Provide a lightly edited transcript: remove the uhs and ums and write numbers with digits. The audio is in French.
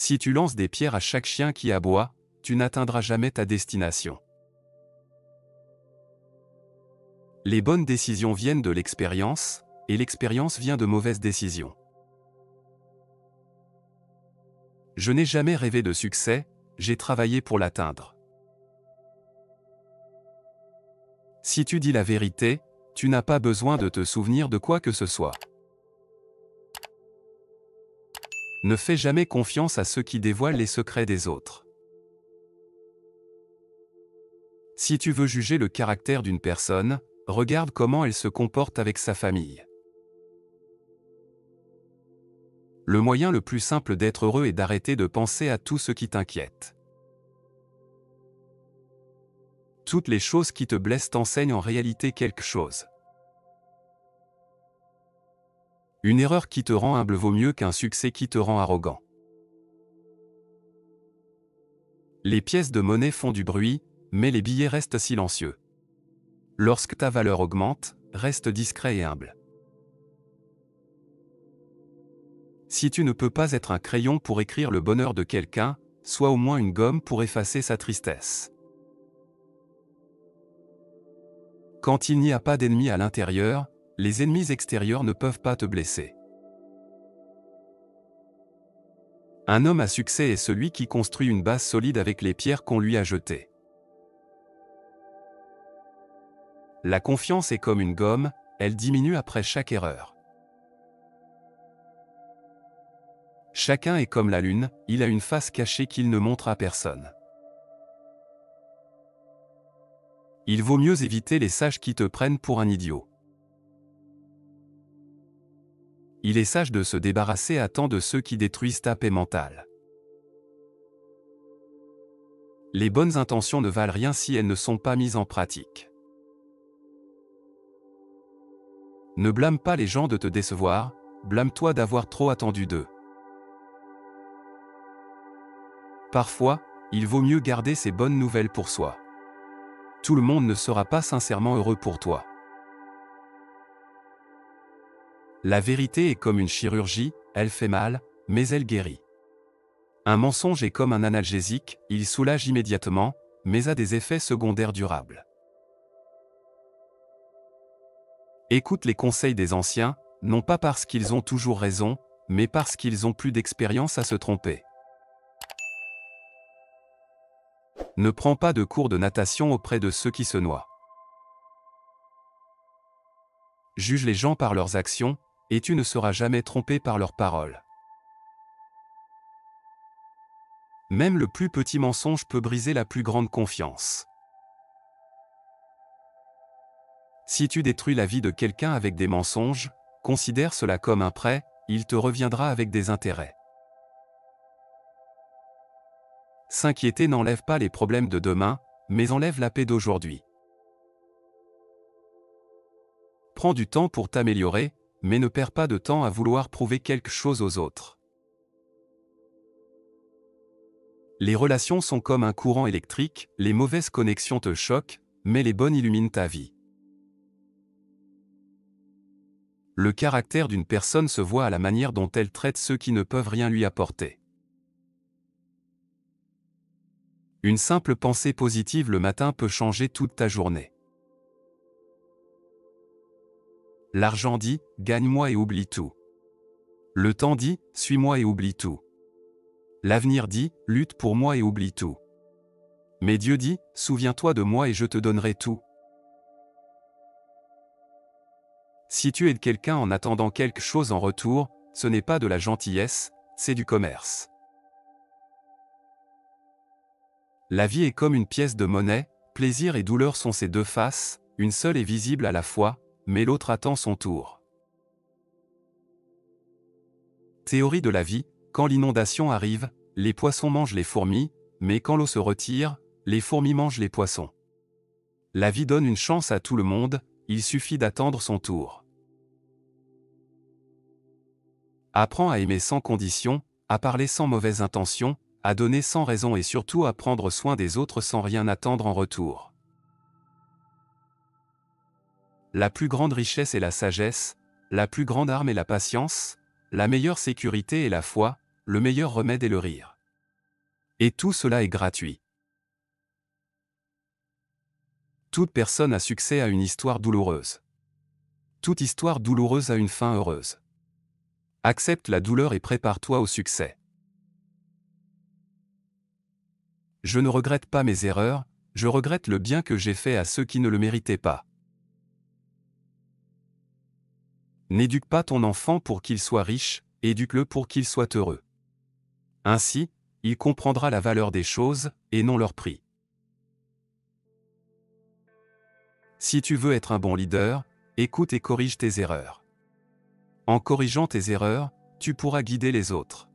Si tu lances des pierres à chaque chien qui aboie, tu n'atteindras jamais ta destination. Les bonnes décisions viennent de l'expérience, et l'expérience vient de mauvaises décisions. Je n'ai jamais rêvé de succès, j'ai travaillé pour l'atteindre. Si tu dis la vérité, tu n'as pas besoin de te souvenir de quoi que ce soit. Ne fais jamais confiance à ceux qui dévoilent les secrets des autres. Si tu veux juger le caractère d'une personne, regarde comment elle se comporte avec sa famille. Le moyen le plus simple d'être heureux est d'arrêter de penser à tout ce qui t'inquiète. Toutes les choses qui te blessent t'enseignent en réalité quelque chose. Une erreur qui te rend humble vaut mieux qu'un succès qui te rend arrogant. Les pièces de monnaie font du bruit, mais les billets restent silencieux. Lorsque ta valeur augmente, reste discret et humble. Si tu ne peux pas être un crayon pour écrire le bonheur de quelqu'un, sois au moins une gomme pour effacer sa tristesse. Quand il n'y a pas d'ennemis à l'intérieur, les ennemis extérieurs ne peuvent pas te blesser. Un homme à succès est celui qui construit une base solide avec les pierres qu'on lui a jetées. La confiance est comme une gomme, elle diminue après chaque erreur. Chacun est comme la lune, il a une face cachée qu'il ne montre à personne. Il vaut mieux éviter les sages qui te prennent pour un idiot. Il est sage de se débarrasser à temps de ceux qui détruisent ta paix mentale. Les bonnes intentions ne valent rien si elles ne sont pas mises en pratique. Ne blâme pas les gens de te décevoir, blâme-toi d'avoir trop attendu d'eux. Parfois, il vaut mieux garder ces bonnes nouvelles pour soi. Tout le monde ne sera pas sincèrement heureux pour toi. La vérité est comme une chirurgie, elle fait mal, mais elle guérit. Un mensonge est comme un analgésique, il soulage immédiatement, mais a des effets secondaires durables. Écoute les conseils des anciens, non pas parce qu'ils ont toujours raison, mais parce qu'ils ont plus d'expérience à se tromper. Ne prends pas de cours de natation auprès de ceux qui se noient. Juge les gens par leurs actions, et tu ne seras jamais trompé par leurs paroles. Même le plus petit mensonge peut briser la plus grande confiance. Si tu détruis la vie de quelqu'un avec des mensonges, considère cela comme un prêt, il te reviendra avec des intérêts. S'inquiéter n'enlève pas les problèmes de demain, mais enlève la paix d'aujourd'hui. Prends du temps pour t'améliorer, mais ne perds pas de temps à vouloir prouver quelque chose aux autres. Les relations sont comme un courant électrique, les mauvaises connexions te choquent, mais les bonnes illuminent ta vie. Le caractère d'une personne se voit à la manière dont elle traite ceux qui ne peuvent rien lui apporter. Une simple pensée positive le matin peut changer toute ta journée. L'argent dit, gagne-moi et oublie tout. Le temps dit, suis-moi et oublie tout. L'avenir dit, lutte pour moi et oublie tout. Mais Dieu dit, souviens-toi de moi et je te donnerai tout. Si tu aides quelqu'un en attendant quelque chose en retour, ce n'est pas de la gentillesse, c'est du commerce. La vie est comme une pièce de monnaie, plaisir et douleur sont ses deux faces, une seule est visible à la fois, mais l'autre attend son tour. Théorie de la vie, quand l'inondation arrive, les poissons mangent les fourmis, mais quand l'eau se retire, les fourmis mangent les poissons. La vie donne une chance à tout le monde, il suffit d'attendre son tour. Apprends à aimer sans condition, à parler sans mauvaise intention, à donner sans raison et surtout à prendre soin des autres sans rien attendre en retour. La plus grande richesse est la sagesse, la plus grande arme est la patience, la meilleure sécurité est la foi, le meilleur remède est le rire. Et tout cela est gratuit. Toute personne à succès a une histoire douloureuse. Toute histoire douloureuse a une fin heureuse. Accepte la douleur et prépare-toi au succès. Je ne regrette pas mes erreurs, je regrette le bien que j'ai fait à ceux qui ne le méritaient pas. N'éduque pas ton enfant pour qu'il soit riche, éduque-le pour qu'il soit heureux. Ainsi, il comprendra la valeur des choses, et non leur prix. Si tu veux être un bon leader, écoute et corrige tes erreurs. En corrigeant tes erreurs, tu pourras guider les autres.